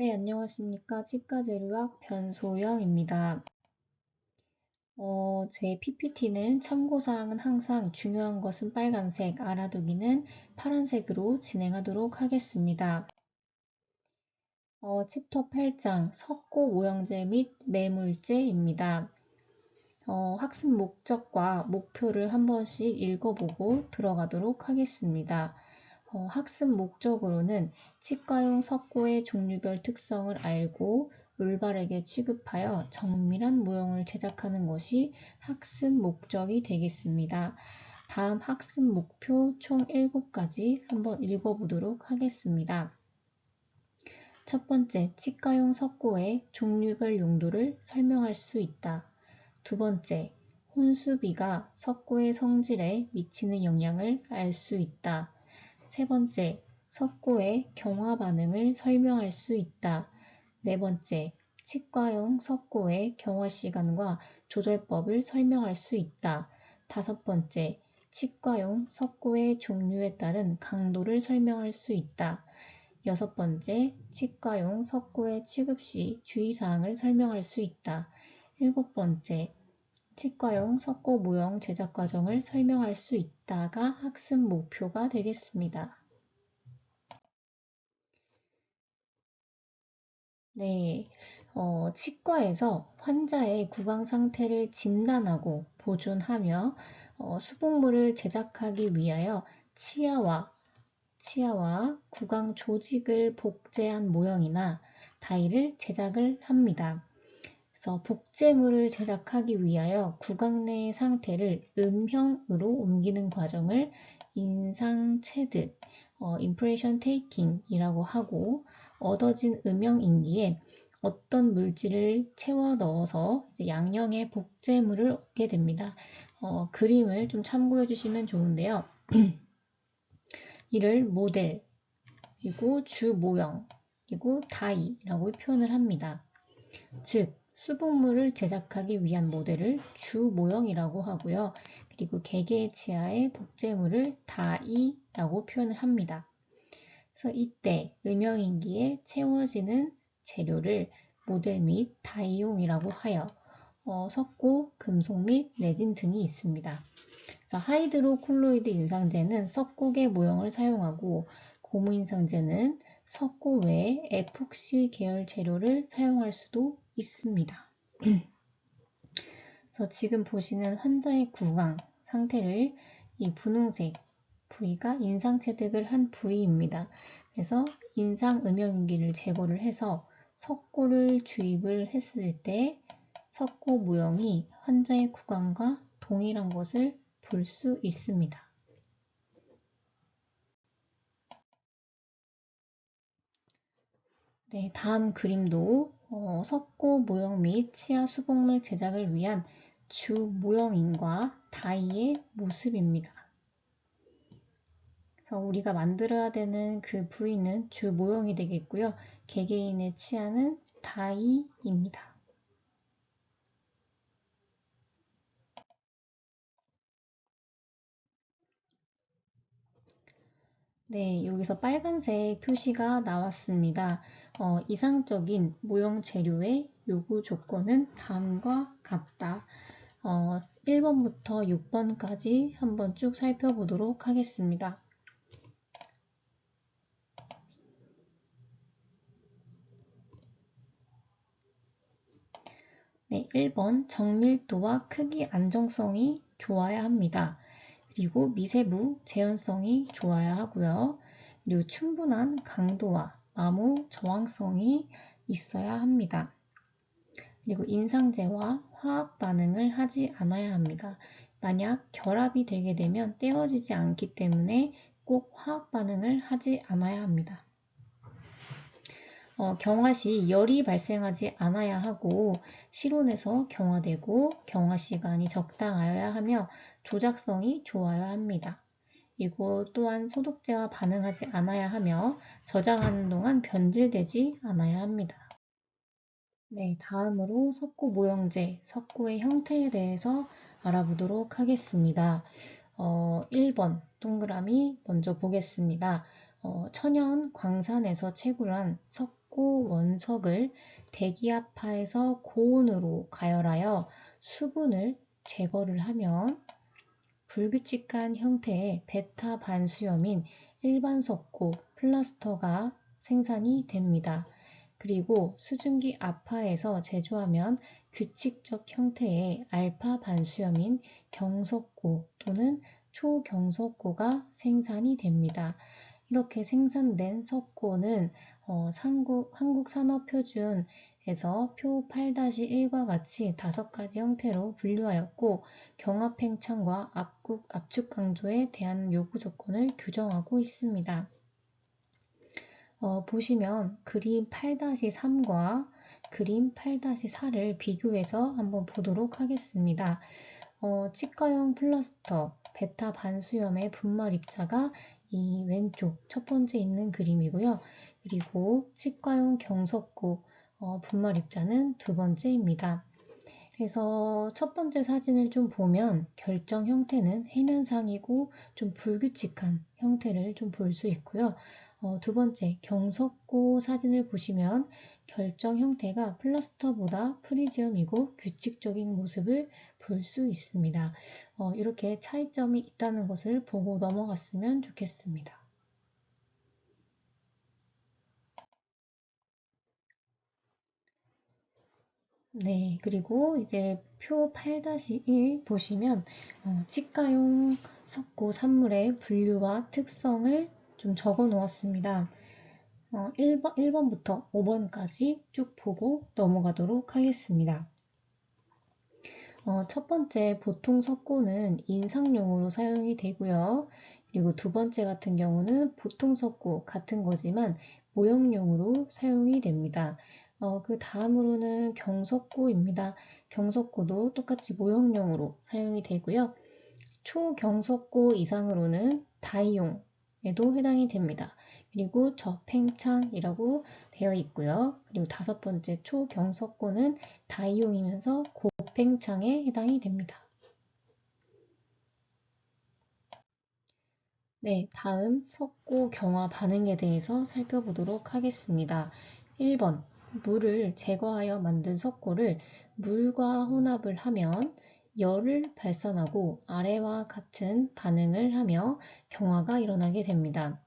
네, 안녕하십니까. 치과재료학 변소영입니다. 제 PPT는 참고사항은 항상 중요한 것은 빨간색, 알아두기는 파란색으로 진행하도록 하겠습니다. 챕터 8장 석고 모형제 및 매물제입니다. 학습 목적과 목표를 한 번씩 읽어보고 들어가도록 하겠습니다. 학습 목적으로는 치과용 석고의 종류별 특성을 알고 올바르게 취급하여 정밀한 모형을 제작하는 것이 학습 목적이 되겠습니다. 다음 학습 목표 총 7가지 한번 읽어보도록 하겠습니다. 첫 번째, 치과용 석고의 종류별 용도를 설명할 수 있다. 두 번째, 혼수비가 석고의 성질에 미치는 영향을 알 수 있다. 세 번째, 석고의 경화 반응을 설명할 수 있다. 네 번째, 치과용 석고의 경화 시간과 조절법을 설명할 수 있다. 다섯 번째, 치과용 석고의 종류에 따른 강도를 설명할 수 있다. 여섯 번째, 치과용 석고의 취급 시 주의사항을 설명할 수 있다. 일곱 번째, 치과용 석고 모형 제작 과정을 설명할 수 있다가 학습 목표가 되겠습니다. 네, 치과에서 환자의 구강 상태를 진단하고 보존하며 수복물을 제작하기 위하여 치아와 구강 조직을 복제한 모형이나 다이를 제작을 합니다. 그래서 복제물을 제작하기 위하여 구강 내의 상태를 음형으로 옮기는 과정을 인상 체득, impression taking이라고 하고 얻어진 음형 인기에 어떤 물질을 채워 넣어서 양형의 복제물을 얻게 됩니다. 그림을 좀 참고해 주시면 좋은데요. 이를 모델, 그리고 주 모형, 그리고 다이라고 표현을 합니다. 즉, 수복물을 제작하기 위한 모델을 주 모형이라고 하고요. 그리고 개개의 치아의 복제물을 다이라고 표현을 합니다. 그래서 이때 음영인기에 채워지는 재료를 모델 및 다이용이라고 하여 석고, 금속 및 레진 등이 있습니다. 하이드로콜로이드 인상제는 석고계 모형을 사용하고 고무 인상제는 석고 외에 에폭시 계열 재료를 사용할 수도 있습니다. 그래서 지금 보시는 환자의 구강 상태를 이 분홍색 부위가 인상체득을 한 부위입니다. 그래서 인상 음영인기를 제거를 해서 석고를 주입을 했을 때 석고 모형이 환자의 구강과 동일한 것을 볼 수 있습니다. 네, 다음 그림도 석고 모형 및 치아 수복물 제작을 위한 주 모형인과 다이의 모습입니다. 그래서 우리가 만들어야 되는 그 부위는 주 모형이 되겠고요. 개개인의 치아는 다이입니다. 네, 여기서 빨간색 표시가 나왔습니다. 이상적인 모형 재료의 요구 조건은 다음과 같다. 1번부터 6번까지 한번 쭉 살펴보도록 하겠습니다. 네, 1번 정밀도와 크기 안정성이 좋아야 합니다. 그리고 미세부 재현성이 좋아야 하고요. 그리고 충분한 강도와 마모 저항성이 있어야 합니다. 그리고 인상제와 화학 반응을 하지 않아야 합니다. 만약 결합이 되게 되면 떼어지지 않기 때문에 꼭 화학 반응을 하지 않아야 합니다. 경화 시 열이 발생하지 않아야 하고 실온에서 경화되고 경화 시간이 적당하여야 하며 조작성이 좋아야 합니다. 그리고 또한 소독제와 반응하지 않아야 하며 저장하는 동안 변질되지 않아야 합니다. 네, 다음으로 석고 모형제, 석고의 형태에 대해서 알아보도록 하겠습니다. 1번 동그라미 먼저 보겠습니다. 천연 광산에서 채굴한 석고 원석을 대기압파에서 고온으로 가열하여 수분을 제거를 하면 불규칙한 형태의 베타 반수염인 일반 석고 플라스터가 생산이 됩니다. 그리고 수증기 압파에서 제조하면 규칙적 형태의 알파 반수염인 경석고 또는 초경석고가 생산이 됩니다. 이렇게 생산된 석고는 한국산업표준에서 표 8-1과 같이 5가지 형태로 분류하였고 경합팽창과 압축 강도에 대한 요구 조건을 규정하고 있습니다. 보시면 그림 8-3과 그림 8-4를 비교해서 한번 보도록 하겠습니다. 치과용 플라스터 베타 반수염의 분말 입자가 이 왼쪽 첫 번째 있는 그림이고요. 그리고 치과용 경석고 분말 입자는 두 번째입니다. 그래서 첫 번째 사진을 좀 보면 결정 형태는 해면상이고 좀 불규칙한 형태를 좀 볼 수 있고요. 두 번째 경석고 사진을 보시면 결정 형태가 플라스터보다 프리지엄이고 규칙적인 모습을 볼 수 있습니다. 이렇게 차이점이 있다는 것을 보고 넘어갔으면 좋겠습니다. 네, 그리고 이제 표 8-1 보시면 치과용 석고 산물의 분류와 특성을 좀 적어 놓았습니다. 1번부터 5번까지 쭉 보고 넘어가도록 하겠습니다. 첫 번째 보통 석고는 인상용으로 사용이 되고요. 그리고 두 번째 같은 경우는 보통 석고 같은 거지만 모형용으로 사용이 됩니다. 그 다음으로는 경석고입니다. 경석고도 똑같이 모형용으로 사용이 되고요. 초경석고 이상으로는 다이용에도 해당이 됩니다. 그리고 저팽창이라고 되어 있고요. 그리고 다섯 번째 초경석고는 다이용이면서 고팽창에 해당이 됩니다. 네, 다음 석고 경화 반응에 대해서 살펴보도록 하겠습니다. 1번, 물을 제거하여 만든 석고를 물과 혼합을 하면 열을 발산하고 아래와 같은 반응을 하며 경화가 일어나게 됩니다.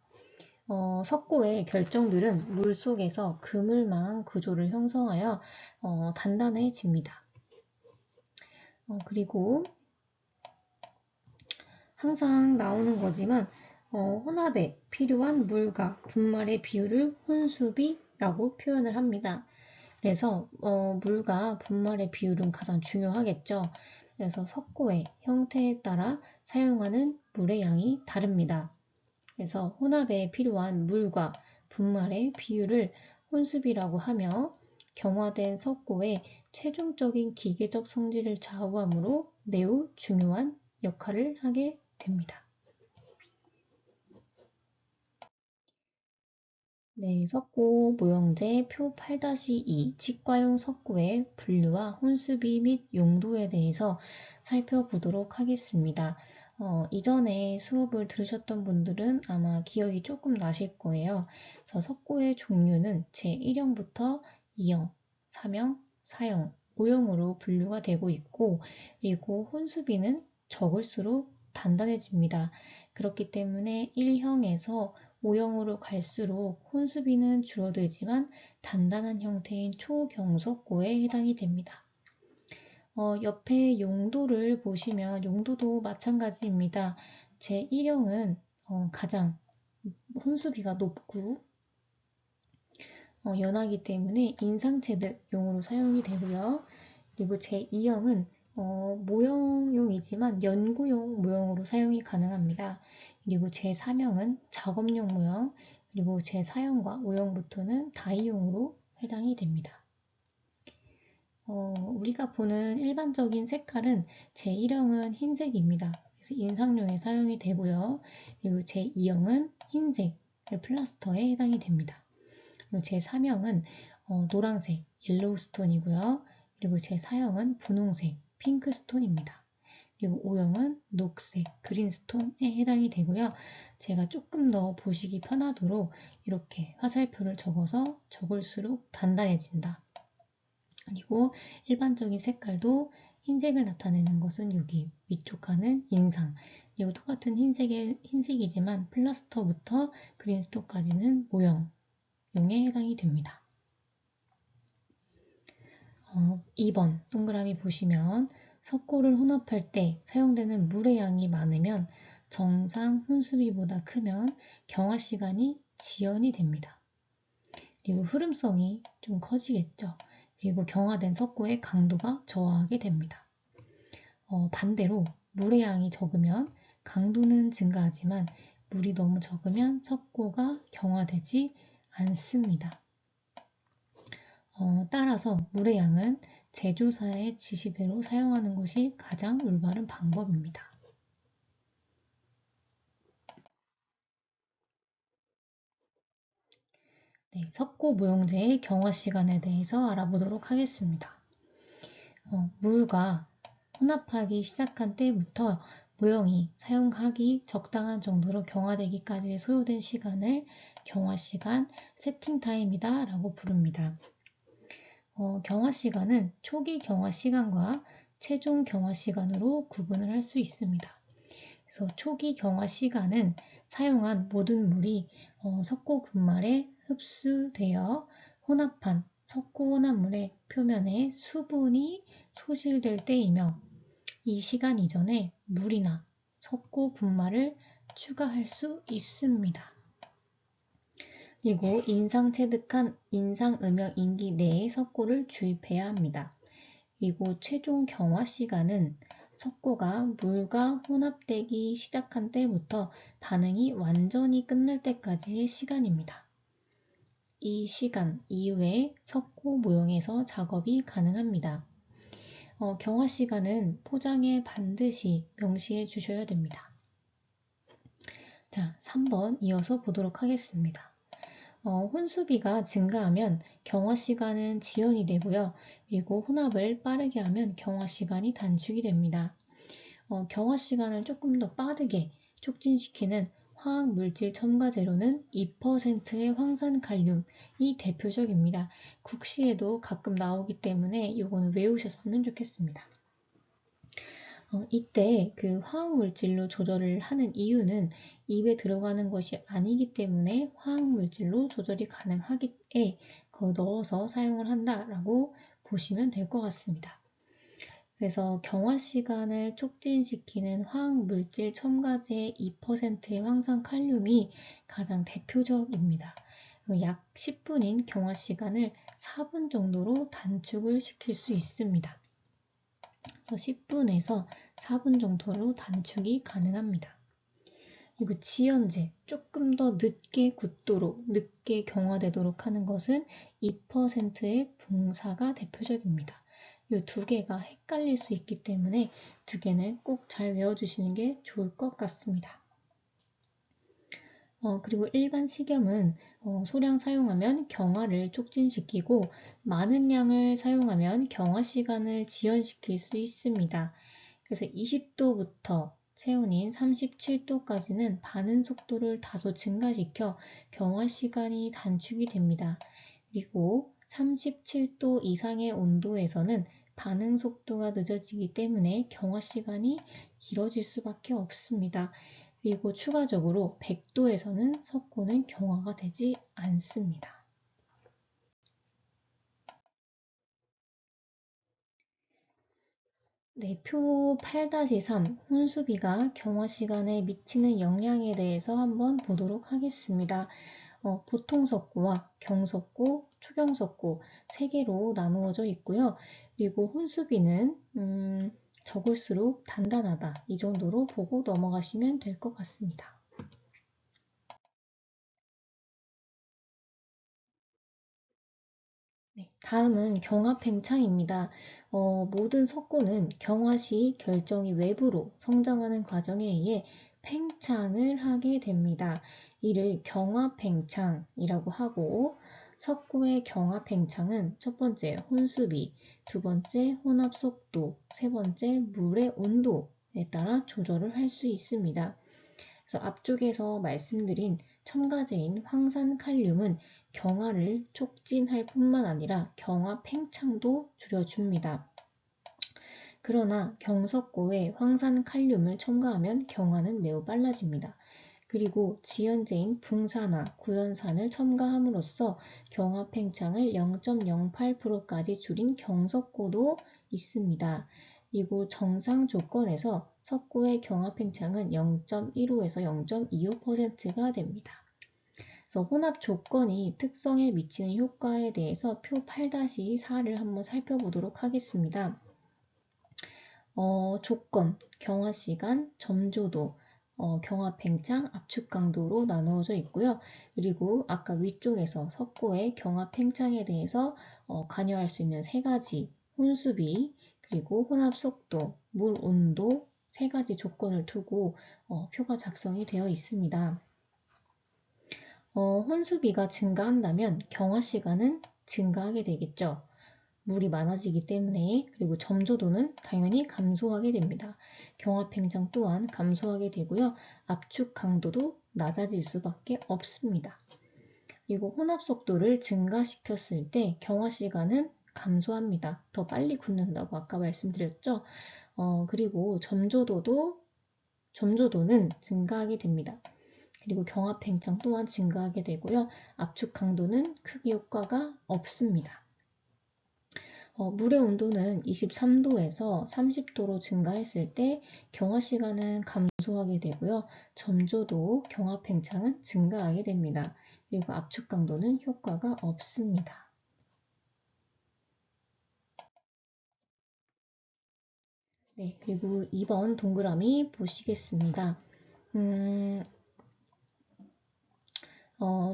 석고의 결정들은 물 속에서 그물망 구조를 형성하여 단단해집니다. 그리고 항상 나오는 거지만 혼합에 필요한 물과 분말의 비율을 혼수비라고 표현을 합니다. 그래서 물과 분말의 비율은 가장 중요하겠죠. 그래서 석고의 형태에 따라 사용하는 물의 양이 다릅니다. 그래서 혼합에 필요한 물과 분말의 비율을 혼수비라고 하며 경화된 석고의 최종적인 기계적 성질을 좌우하므로 매우 중요한 역할을 하게 됩니다. 네, 석고 모형제 표 8-2 치과용 석고의 분류와 혼수비 및 용도에 대해서 살펴보도록 하겠습니다. 이전에 수업을 들으셨던 분들은 아마 기억이 조금 나실 거예요. 그래서 석고의 종류는 제1형부터 2형, 3형, 4형, 5형으로 분류가 되고 있고, 그리고 혼수비는 적을수록 단단해집니다. 그렇기 때문에 1형에서 5형으로 갈수록 혼수비는 줄어들지만 단단한 형태인 초경석고에 해당이 됩니다. 옆에 용도를 보시면 용도도 마찬가지입니다. 제1형은 가장 혼수비가 높고 연하기 때문에 인상체득용으로 사용이 되고요. 그리고 제2형은 모형용이지만 연구용 모형으로 사용이 가능합니다. 그리고 제3형은 작업용 모형, 그리고 제4형과 5형부터는 다이용으로 해당이 됩니다. 우리가 보는 일반적인 색깔은 제1형은 흰색입니다. 그래서 인상용에 사용이 되고요. 그리고 제2형은 흰색, 플라스터에 해당이 됩니다. 그리고 제3형은 노란색, 옐로우스톤이고요. 그리고 제4형은 분홍색, 핑크스톤입니다. 그리고 O형은 녹색, 그린스톤에 해당이 되고요. 제가 조금 더 보시기 편하도록 이렇게 화살표를 적어서 적을수록 단단해진다. 그리고 일반적인 색깔도 흰색을 나타내는 것은 여기 위쪽 칸은 인상, 그리고 똑같은 흰색이지만 플라스터부터 그린스톤까지는 모형용에 해당이 됩니다. 2번 동그라미 보시면 석고를 혼합할 때 사용되는 물의 양이 많으면 정상 혼수비보다 크면 경화 시간이 지연이 됩니다. 그리고 흐름성이 좀 커지겠죠. 그리고 경화된 석고의 강도가 저하하게 됩니다. 반대로 물의 양이 적으면 강도는 증가하지만 물이 너무 적으면 석고가 경화되지 않습니다. 따라서 물의 양은 제조사의 지시대로 사용하는 것이 가장 올바른 방법입니다. 네, 석고 모형제의 경화 시간에 대해서 알아보도록 하겠습니다. 물과 혼합하기 시작한 때부터 모형이 사용하기 적당한 정도로 경화되기까지 소요된 시간을 경화시간, 세팅타임이다 라고 부릅니다. 경화시간은 초기 경화시간과 최종 경화시간으로 구분을 할 수 있습니다. 그래서 초기 경화시간은 사용한 모든 물이 석고 분말에 흡수되어 혼합한 석고 혼합물의 표면에 수분이 소실될 때이며 이 시간 이전에 물이나 석고 분말을 추가할 수 있습니다. 그리고 인상 체득한 인상 음영 인기 내에 석고를 주입해야 합니다. 그리고 최종 경화 시간은 석고가 물과 혼합되기 시작한 때부터 반응이 완전히 끝날 때까지의 시간입니다. 이 시간 이후에 석고 모형에서 작업이 가능합니다. 경화 시간은 포장에 반드시 명시해 주셔야 됩니다. 자, 3번 이어서 보도록 하겠습니다. 혼수비가 증가하면 경화 시간은 지연이 되고요. 그리고 혼합을 빠르게 하면 경화 시간이 단축이 됩니다. 경화 시간을 조금 더 빠르게 촉진시키는 화학 물질 첨가 재료는 2%의 황산칼륨이 대표적입니다. 국시에도 가끔 나오기 때문에 이거는 외우셨으면 좋겠습니다. 이때 그 화학 물질로 조절을 하는 이유는 입에 들어가는 것이 아니기 때문에 화학 물질로 조절이 가능하기에 넣어서 사용을 한다라고 보시면 될 것 같습니다. 그래서 경화 시간을 촉진시키는 화학 물질 첨가제의 2%의 황산칼륨이 가장 대표적입니다. 약 10분인 경화 시간을 4분 정도로 단축을 시킬 수 있습니다. 그래서 10분에서 4분 정도로 단축이 가능합니다. 그리고 지연제, 조금 더 늦게 굳도록, 늦게 경화되도록 하는 것은 2%의 붕사가 대표적입니다. 이 두 개가 헷갈릴 수 있기 때문에 두 개는 꼭 잘 외워주시는 게 좋을 것 같습니다. 그리고 일반 식염은 소량 사용하면 경화를 촉진시키고 많은 양을 사용하면 경화 시간을 지연시킬 수 있습니다. 그래서 20도부터 체온인 37도까지는 반응 속도를 다소 증가시켜 경화 시간이 단축이 됩니다. 그리고 37도 이상의 온도에서는 반응 속도가 늦어지기 때문에 경화 시간이 길어질 수밖에 없습니다. 그리고 추가적으로 100도에서는 석고는 경화가 되지 않습니다. 네, 표 8-3 혼수비가 경화 시간에 미치는 영향에 대해서 한번 보도록 하겠습니다. 보통 석고와 경석고, 초경석고 세 개로 나누어져 있고요. 그리고 혼수비는 적을수록 단단하다 이 정도로 보고 넘어가시면 될 것 같습니다. 네, 다음은 경화팽창입니다. 모든 석고는 경화 시 결정이 외부로 성장하는 과정에 의해 팽창을 하게 됩니다. 이를 경화팽창이라고 하고 석고의 경화팽창은 첫 번째 혼수비, 두 번째 혼합 속도, 세 번째 물의 온도 따라 조절을 할 수 있습니다. 그래서 앞쪽에서 말씀드린 첨가제인 황산칼륨은 경화를 촉진할 뿐만 아니라 경화 팽창도 줄여줍니다. 그러나 경석고에 황산칼륨을 첨가하면 경화는 매우 빨라집니다. 그리고 지연제인 붕산화, 구연산을 첨가함으로써 경화 팽창을 0.08%까지 줄인 경석고도 있습니다. 그리고 정상 조건에서 석고의 경화 팽창은 0.15에서 0.25%가 됩니다. 그래서 혼합 조건이 특성에 미치는 효과에 대해서 표 8-4를 한번 살펴보도록 하겠습니다. 조건, 경화시간, 점조도, 경화 팽창, 압축 강도로 나누어져 있고요. 그리고 아까 위쪽에서 석고의 경화 팽창에 대해서 관여할 수 있는 세 가지 혼수비, 그리고 혼합 속도, 물 온도 세 가지 조건을 두고 표가 작성이 되어 있습니다. 혼수비가 증가한다면 경화 시간은 증가하게 되겠죠. 물이 많아지기 때문에. 그리고 점조도는 당연히 감소하게 됩니다. 경화 팽창 또한 감소하게 되고요. 압축 강도도 낮아질 수밖에 없습니다. 그리고 혼합 속도를 증가시켰을 때 경화 시간은 감소합니다. 더 빨리 굳는다고 아까 말씀드렸죠. 그리고 점조도는 증가하게 됩니다. 그리고 경화 팽창 또한 증가하게 되고요. 압축 강도는 크게 효과가 없습니다. 물의 온도는 23도에서 30도로 증가했을 때 경화 시간은 감소하게 되고요. 점조도, 경화 팽창은 증가하게 됩니다. 그리고 압축 강도는 효과가 없습니다. 네, 그리고 2번 동그라미 보시겠습니다.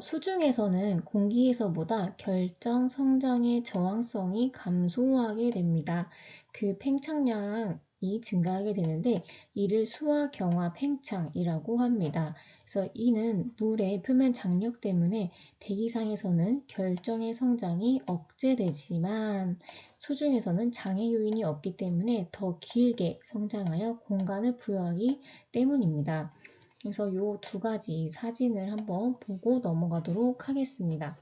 수중에서는 공기에서보다 결정 성장의 저항성이 감소하게 됩니다. 그 팽창량이 증가하게 되는데 이를 수화 경화 팽창이라고 합니다. 그래서 이는 물의 표면 장력 때문에 대기상에서는 결정의 성장이 억제되지만 수중에서는 장애 요인이 없기 때문에 더 길게 성장하여 공간을 부여하기 때문입니다. 그래서 이 두 가지 사진을 한번 보고 넘어가도록 하겠습니다.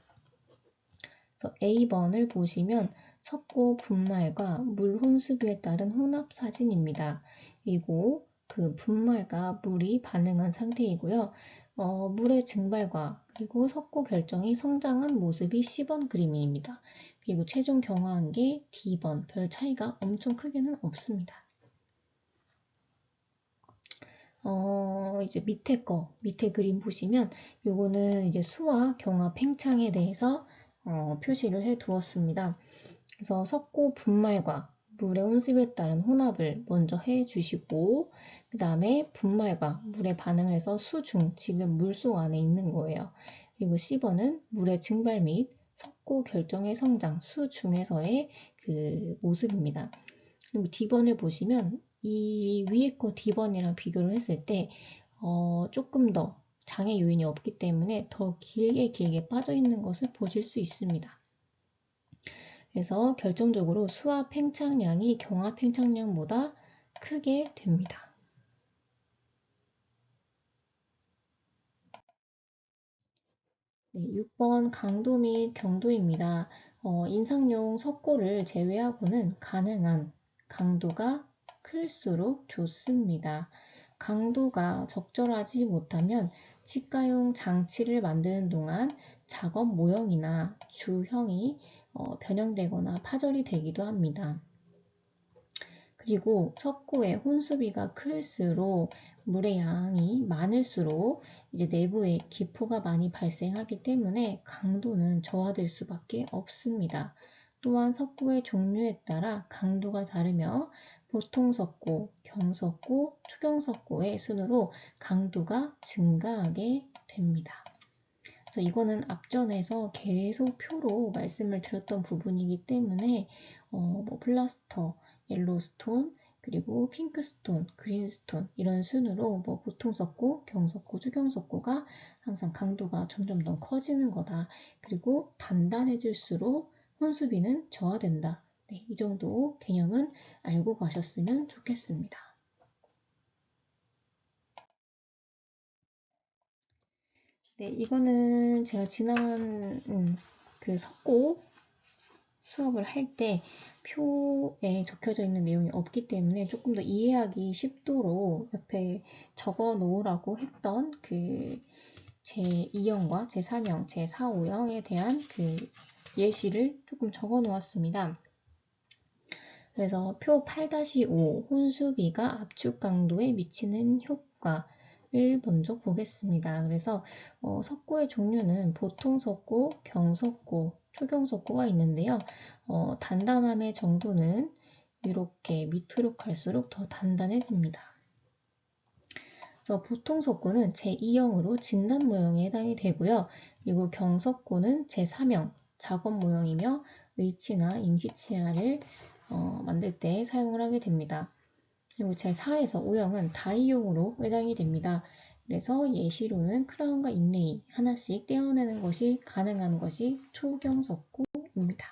그래서 A번을 보시면 석고 분말과 물 혼수비에 따른 혼합 사진입니다. 그리고 그 분말과 물이 반응한 상태이고요. 물의 증발과 그리고 석고 결정이 성장한 모습이 C번 그림입니다. 그리고 최종 경화한 게 D번, 별 차이가 엄청 크게는 없습니다. 이제 밑에 그림 보시면 요거는 이제 수와 경화 팽창에 대해서 표시를 해 두었습니다. 그래서 석고 분말과 물의 혼습에 따른 혼합을 먼저 해 주시고 그 다음에 분말과 물에 반응을 해서 수중, 지금 물속 안에 있는 거예요. 그리고 C번은 물의 증발 및 석고 결정의 성장, 수중에서의 그 모습입니다. 그리고 D번을 보시면 이 위에 거 D번이랑 비교를 했을 때 조금 더 장애 요인이 없기 때문에 더 길게 빠져 있는 것을 보실 수 있습니다. 그래서 결정적으로 수압 팽창량이 경화 팽창량보다 크게 됩니다. 네, 6번 강도 및 경도입니다. 인상용 석고를 제외하고는 가능한 강도가 클수록 좋습니다. 강도가 적절하지 못하면 치과용 장치를 만드는 동안 작업 모형이나 주형이 변형되거나 파절이 되기도 합니다. 그리고 석고의 혼수비가 클수록 물의 양이 많을수록 이제 내부에 기포가 많이 발생하기 때문에 강도는 저하될 수밖에 없습니다. 또한 석고의 종류에 따라 강도가 다르며 보통 석고, 경석고, 초경석고의 순으로 강도가 증가하게 됩니다. 그래서 이거는 앞전에서 계속 표로 말씀을 드렸던 부분이기 때문에 플라스터, 옐로스톤, 그리고 핑크스톤, 그린스톤 이런 순으로 보통 석고, 경석고, 초경석고가 항상 강도가 점점 더 커지는 거다. 그리고 단단해질수록 혼수비는 저하된다. 네, 이 정도 개념은 알고 가셨으면 좋겠습니다. 네, 이거는 제가 지난 그 석고 수업을 할 때 표에 적혀져 있는 내용이 없기 때문에 조금 더 이해하기 쉽도록 옆에 적어 놓으라고 했던 그 제2형과 제3형, 제4, 5형에 대한 그 예시를 조금 적어 놓았습니다. 그래서 표 8-5 혼수비가 압축 강도에 미치는 효과를 먼저 보겠습니다. 그래서 석고의 종류는 보통 석고, 경석고, 초경석고가 있는데요. 단단함의 정도는 이렇게 밑으로 갈수록 더 단단해집니다. 그래서 보통 석고는 제2형으로 진단 모형에 해당이 되고요. 그리고 경석고는 제3형 작업 모형이며 의치나 임시치아를 만들 때 사용을 하게 됩니다. 그리고 제4에서 5형은 다이용으로 해당이 됩니다. 그래서 예시로는 크라운과 인레이 하나씩 떼어내는 것이 가능한 것이 초경석고입니다.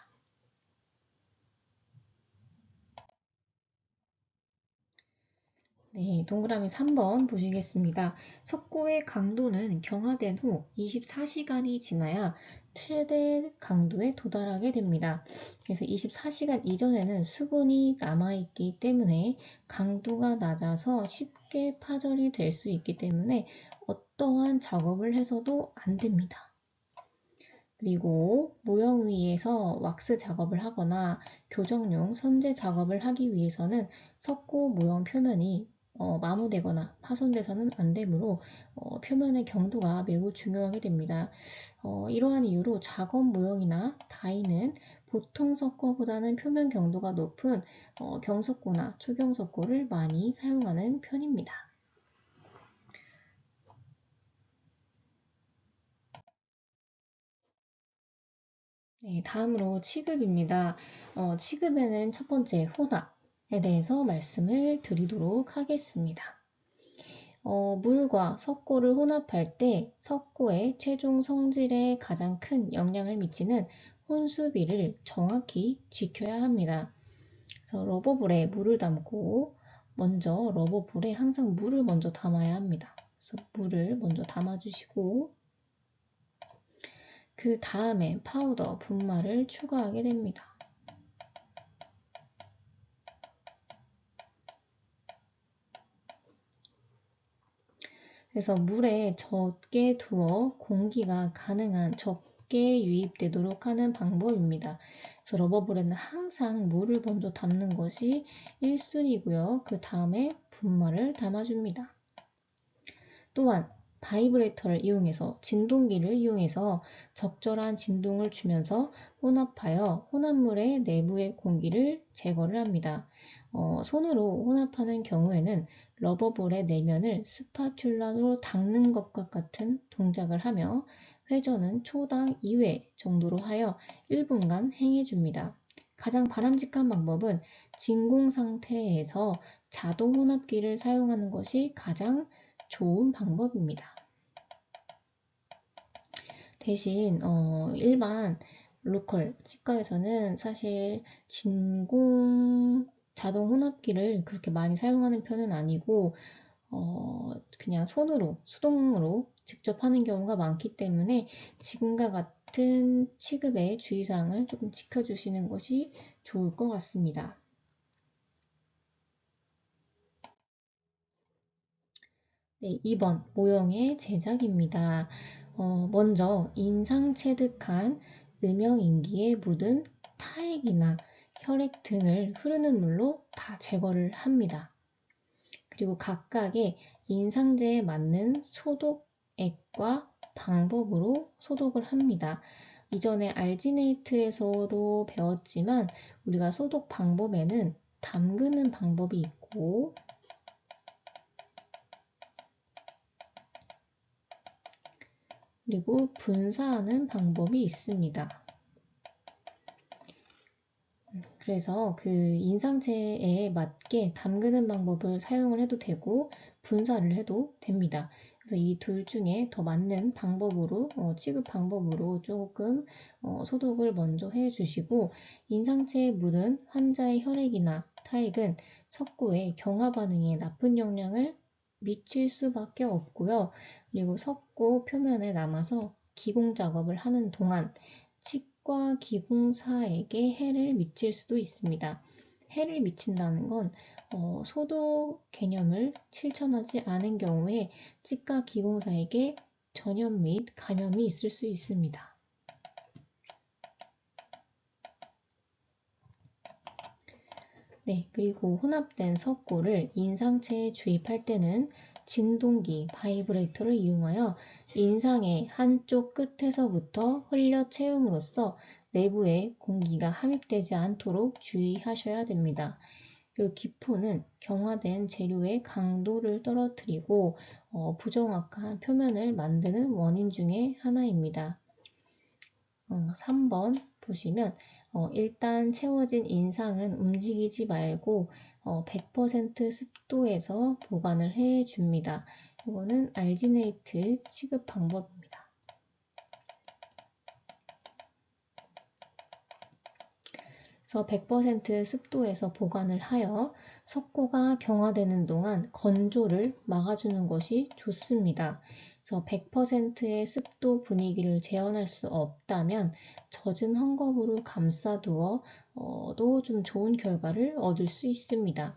네, 동그라미 3번 보시겠습니다. 석고의 강도는 경화된 후 24시간이 지나야 최대 강도에 도달하게 됩니다. 그래서 24시간 이전에는 수분이 남아있기 때문에 강도가 낮아서 쉽게 파절이 될 수 있기 때문에 어떠한 작업을 해서도 안 됩니다. 그리고 모형 위에서 왁스 작업을 하거나 교정용 선재 작업을 하기 위해서는 석고 모형 표면이 마모되거나 파손돼서는 안 되므로 표면의 경도가 매우 중요하게 됩니다. 이러한 이유로 작업 모형이나 다이는 보통 석고보다는 표면 경도가 높은 경석고나 초경석고를 많이 사용하는 편입니다. 네, 다음으로 취급입니다. 취급에는 첫 번째 혼합에 대해서 말씀을 드리도록 하겠습니다. 물과 석고를 혼합할 때 석고의 최종 성질에 가장 큰 영향을 미치는 혼수비를 정확히 지켜야 합니다. 그래서 러버볼에 물을 담고 먼저 러버볼에 항상 물을 먼저 담아야 합니다. 그래서 물을 먼저 담아주시고 그 다음에 파우더, 분말을 추가하게 됩니다. 그래서 물에 적게 두어 공기가 가능한 적게 유입되도록 하는 방법입니다. 그래서 러버볼에는 항상 물을 먼저 담는 것이 1순위고요. 그 다음에 분말을 담아줍니다. 또한 바이브레이터를 이용해서 진동기를 이용해서 적절한 진동을 주면서 혼합하여 혼합물의 내부의 공기를 제거를 합니다. 손으로 혼합하는 경우에는 러버볼의 내면을 스파츌라로 닦는 것과 같은 동작을 하며 회전은 초당 2회 정도로 하여 1분간 행해줍니다. 가장 바람직한 방법은 진공 상태에서 자동 혼합기를 사용하는 것이 가장 좋은 방법입니다. 대신 일반 로컬 치과에서는 사실 진공 자동 혼합기를 그렇게 많이 사용하는 편은 아니고 그냥 손으로 수동으로 직접 하는 경우가 많기 때문에 지금과 같은 취급의 주의사항을 조금 지켜주시는 것이 좋을 것 같습니다. 네, 2번 모형의 제작입니다. 먼저 인상 체득한 음영인기에 묻은 타액이나 혈액 등을 흐르는 물로 다 제거를 합니다. 그리고 각각의 인상제에 맞는 소독액과 방법으로 소독을 합니다. 이전에 알지네이트에서도 배웠지만 우리가 소독 방법에는 담그는 방법이 있고 그리고 분사하는 방법이 있습니다. 그래서 그 인상체에 맞게 담그는 방법을 사용을 해도 되고 분사를 해도 됩니다. 그래서 이 둘 중에 더 맞는 방법으로 취급 방법으로 조금 소독을 먼저 해주시고 인상체에 묻은 환자의 혈액이나 타액은 석고의 경화 반응에 나쁜 영향을 미칠 수밖에 없고요. 그리고 섞고 표면에 남아서 기공 작업을 하는 동안 칙과 기공사에게 해를 미칠 수도 있습니다. 해를 미친다는 건 소독 개념을 실천하지 않은 경우에 칙과 기공사에게 전염 및 감염이 있을 수 있습니다. 네, 그리고 혼합된 석고를 인상체에 주입할 때는 진동기, 바이브레이터를 이용하여 인상의 한쪽 끝에서부터 흘려 채움으로써 내부에 공기가 함입되지 않도록 주의하셔야 됩니다. 그 기포는 경화된 재료의 강도를 떨어뜨리고 부정확한 표면을 만드는 원인 중에 하나입니다. 3번 보시면 일단 채워진 인상은 움직이지 말고 100% 습도에서 보관을 해 줍니다. 이거는 알지네이트 취급 방법입니다. 그래서 100% 습도에서 보관을 하여 석고가 경화되는 동안 건조를 막아주는 것이 좋습니다. 그래서 100%의 습도 분위기를 재현할 수 없다면 젖은 헝겊으로 감싸두어도 좀 좋은 결과를 얻을 수 있습니다.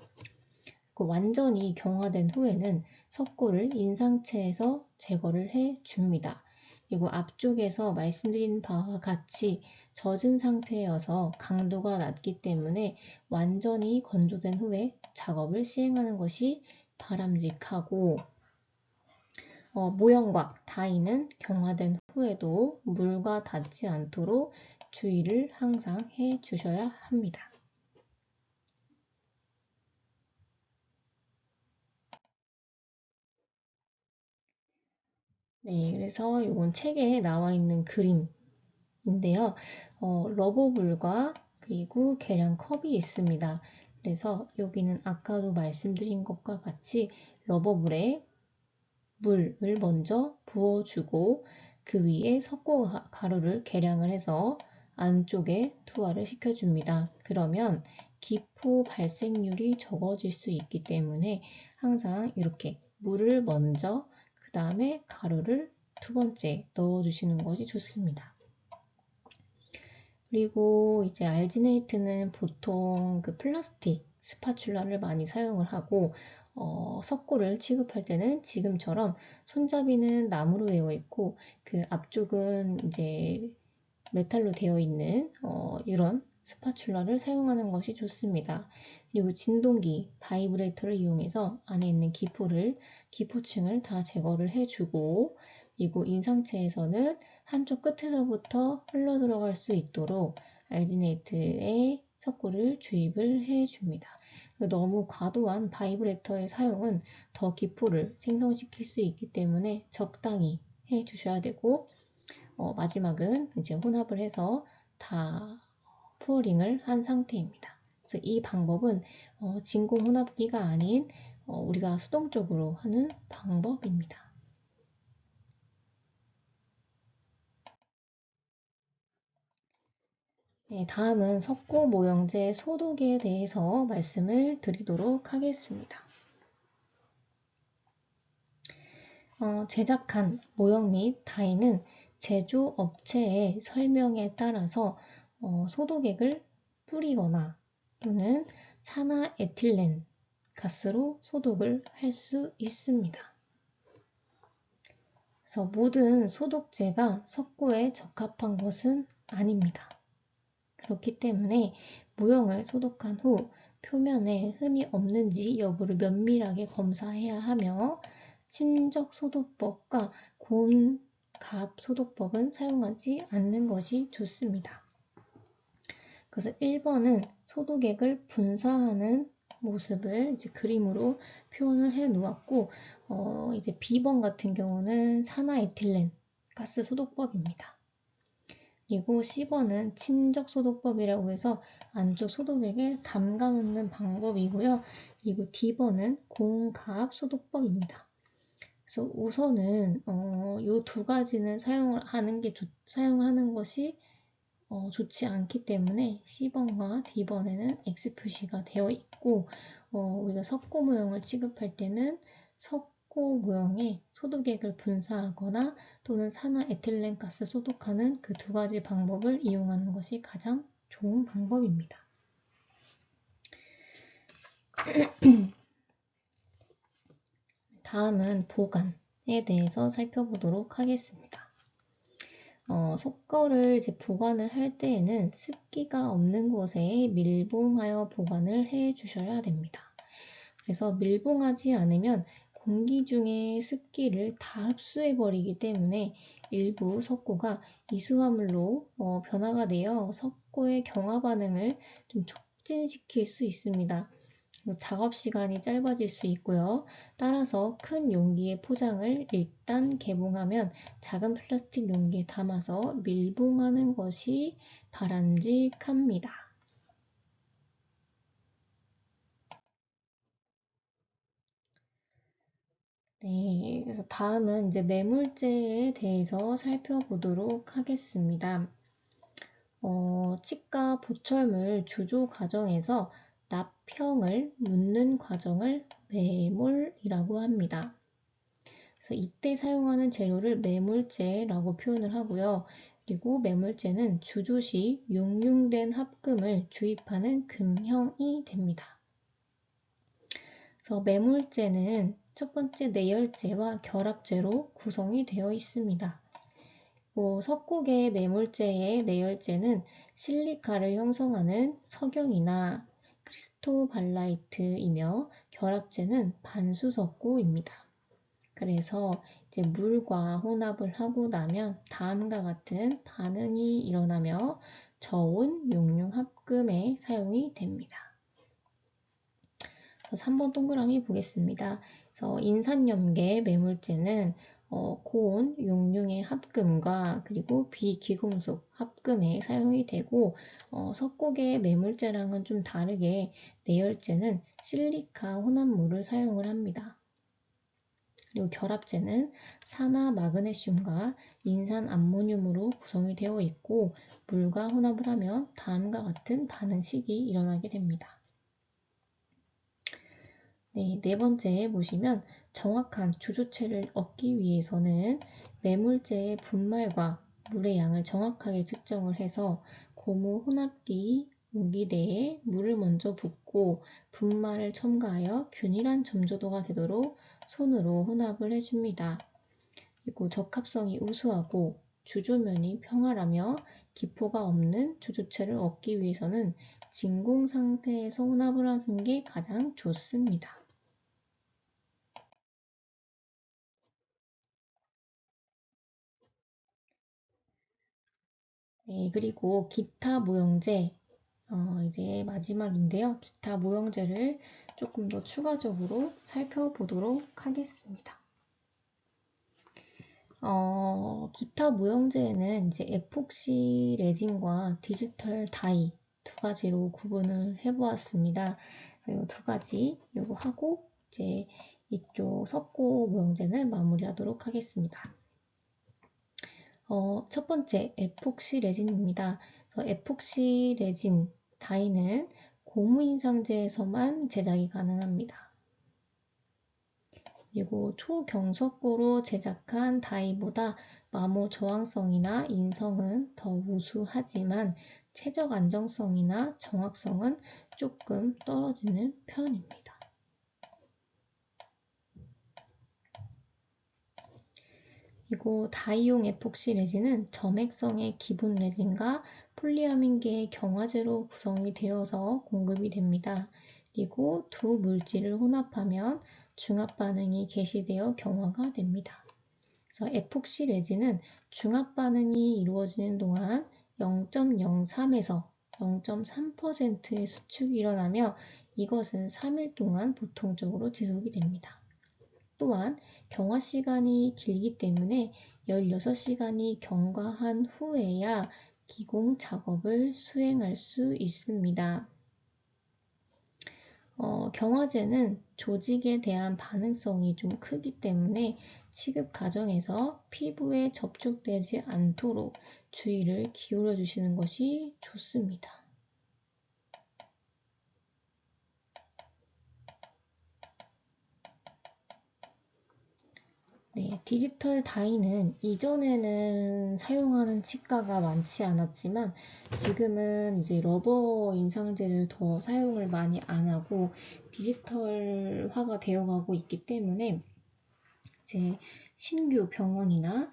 완전히 경화된 후에는 석고를 인상체에서 제거를 해 줍니다. 그리고 앞쪽에서 말씀드린 바와 같이 젖은 상태여서 강도가 낮기 때문에 완전히 건조된 후에 작업을 시행하는 것이 바람직하고 모형과 다이는 경화된 후에도 물과 닿지 않도록 주의를 항상 해 주셔야 합니다. 네, 그래서 이건 책에 나와 있는 그림인데요. 러버볼과 그리고 계량 컵이 있습니다. 그래서 여기는 아까도 말씀드린 것과 같이 러버볼에 물을 먼저 부어주고 그 위에 석고 가루를 계량을 해서 안쪽에 투하를 시켜줍니다. 그러면 기포 발생률이 적어질 수 있기 때문에 항상 이렇게 물을 먼저 그 다음에 가루를 두 번째 넣어주시는 것이 좋습니다. 그리고 이제 알지네이트는 보통 그 플라스틱 스파츌라를 많이 사용을 하고 석고를 취급할 때는 지금처럼 손잡이는 나무로 되어 있고 그 앞쪽은 이제 메탈로 되어 있는 이런 스파츌라를 사용하는 것이 좋습니다. 그리고 진동기, 바이브레이터를 이용해서 안에 있는 기포층을 다 제거를 해주고 그리고 인상체에서는 한쪽 끝에서부터 흘러 들어갈 수 있도록 알지네이트에 석고를 주입을 해줍니다. 너무 과도한 바이브레이터의 사용은 더 기포를 생성시킬 수 있기 때문에 적당히 해주셔야 되고 마지막은 이제 혼합을 해서 다 푸어링을 한 상태입니다. 그래서 이 방법은 진공 혼합기가 아닌 우리가 수동적으로 하는 방법입니다. 네, 다음은 석고 모형제 소독에 대해서 말씀을 드리도록 하겠습니다. 제작한 모형 및 다이는 제조업체의 설명에 따라서 소독액을 뿌리거나 또는 산화에틸렌 가스로 소독을 할 수 있습니다. 그래서 모든 소독제가 석고에 적합한 것은 아닙니다. 그렇기 때문에 모형을 소독한 후 표면에 흠이 없는지 여부를 면밀하게 검사해야 하며 침적 소독법과 고온갑 소독법은 사용하지 않는 것이 좋습니다. 그래서 1번은 소독액을 분사하는 모습을 이제 그림으로 표현을 해 놓았고, 이제 B번 같은 경우는 산화에틸렌 가스 소독법입니다. 그리고 C번은 침적 소독법이라고 해서 안쪽 소독액을 담가 놓는 방법이고요. 그리고 D번은 고온갑 소독법입니다. 그래서 우선은 이 두 가지는 사용하는 것이 좋지 않기 때문에 C번과 D번에는 X 표시가 되어 있고 우리가 석고 모형을 취급할 때는 석고 모형에 소독액을 분사하거나 또는 산화에틸렌가스 소독하는 그 두 가지 방법을 이용하는 것이 가장 좋은 방법입니다. 다음은 보관에 대해서 살펴보도록 하겠습니다. 석고를 이제 보관을 할 때에는 습기가 없는 곳에 밀봉하여 보관을 해 주셔야 됩니다. 그래서 밀봉하지 않으면 공기 중에 습기를 다 흡수해 버리기 때문에 일부 석고가 이수화물로 변화가 되어 석고의 경화 반응을 좀 촉진시킬 수 있습니다. 작업 시간이 짧아질 수 있고요. 따라서 큰 용기의 포장을 일단 개봉하면 작은 플라스틱 용기에 담아서 밀봉하는 것이 바람직합니다. 네, 그래서 다음은 이제 매물제에 대해서 살펴보도록 하겠습니다. 치과 보철물 주조 과정에서 납형을 묻는 과정을 매몰이라고 합니다. 그래서 이때 사용하는 재료를 매몰제라고 표현을 하고요. 그리고 매몰제는 주조 시 용융된 합금을 주입하는 금형이 됩니다. 그래서 매몰제는 첫 번째 내열제와 결합제로 구성이 되어 있습니다. 석고계 매몰제의 내열제는 실리카를 형성하는 석영이나 크리스토발라이트이며 결합제는 반수석고입니다. 그래서 이제 물과 혼합을 하고 나면 다음과 같은 반응이 일어나며 저온 용융합금에 사용이 됩니다. 그래서 3번 동그라미 보겠습니다. 그래서 인산염계 매물제는 고온 용융의 합금과 그리고 비기금속 합금에 사용이 되고 석고계 매물제랑은 좀 다르게 내열제는 실리카 혼합물을 사용을 합니다. 그리고 결합제는 산화 마그네슘과 인산 암모늄으로 구성이 되어 있고 물과 혼합을 하면 다음과 같은 반응식이 일어나게 됩니다. 네 번째에 보시면 정확한 주조체를 얻기 위해서는 매물제의 분말과 물의 양을 정확하게 측정을 해서 고무 혼합기 용기대에 물을 먼저 붓고 분말을 첨가하여 균일한 점조도가 되도록 손으로 혼합을 해줍니다. 그리고 적합성이 우수하고 주조면이 평활하며 기포가 없는 주조체를 얻기 위해서는 진공 상태에서 혼합을 하는 게 가장 좋습니다. 네, 그리고 기타 모형제, 이제 마지막인데요. 기타 모형제를 조금 더 추가적으로 살펴보도록 하겠습니다. 기타 모형제에는 이제 에폭시 레진과 디지털 다이 두 가지로 구분을 해보았습니다. 이 두 가지 요거 하고 이제 이쪽 석고 모형제는 마무리하도록 하겠습니다. 첫 번째 에폭시 레진입니다. 그래서 에폭시 레진 다이는 고무인상제에서만 제작이 가능합니다. 그리고 초경석고로 제작한 다이보다 마모 저항성이나 인성은 더 우수하지만 최적 안정성이나 정확성은 조금 떨어지는 편입니다. 그리고 다이용 에폭시 레진은 점액성의 기본 레진과 폴리아민계의 경화제로 구성이 되어서 공급이 됩니다. 그리고 두 물질을 혼합하면 중합 반응이 개시되어 경화가 됩니다. 그래서 에폭시 레진은 중합 반응이 이루어지는 동안 0.03에서 0.3%의 수축이 일어나며 이것은 3일 동안 보통적으로 지속이 됩니다. 또한 경화 시간이 길기 때문에 16시간이 경과한 후에야 기공 작업을 수행할 수 있습니다. 경화제는 조직에 대한 반응성이 좀 크기 때문에 취급 과정에서 피부에 접촉되지 않도록 주의를 기울여 주시는 것이 좋습니다. 디지털 다이는 이전에는 사용하는 치과가 많지 않았지만 지금은 이제 러버 인상제를 더 사용을 많이 안 하고 디지털화가 되어가고 있기 때문에 이제 신규 병원이나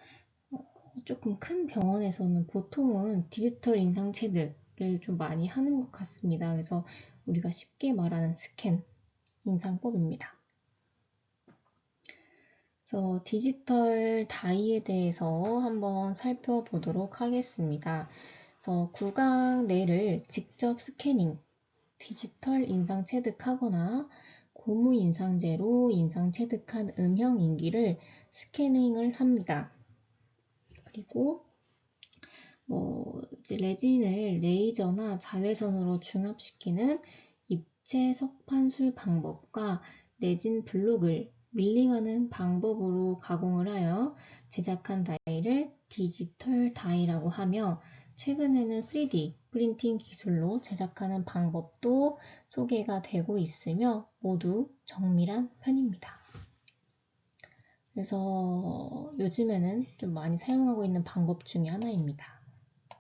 조금 큰 병원에서는 보통은 디지털 인상체득을 좀 많이 하는 것 같습니다. 그래서 우리가 쉽게 말하는 스캔 인상법입니다. 그래서 디지털 다이에 대해서 한번 살펴보도록 하겠습니다. 그래서 구강 내를 직접 스캐닝, 디지털 인상 체득하거나 고무 인상제로 인상 체득한 음형 인기를 스캐닝을 합니다. 그리고 이제 레진을 레이저나 자외선으로 중합시키는 입체 석판술 방법과 레진 블록을 밀링하는 방법으로 가공을 하여 제작한 다이를 디지털 다이라고 하며 최근에는 3D 프린팅 기술로 제작하는 방법도 소개가 되고 있으며 모두 정밀한 편입니다. 그래서 요즘에는 좀 많이 사용하고 있는 방법 중에 하나입니다.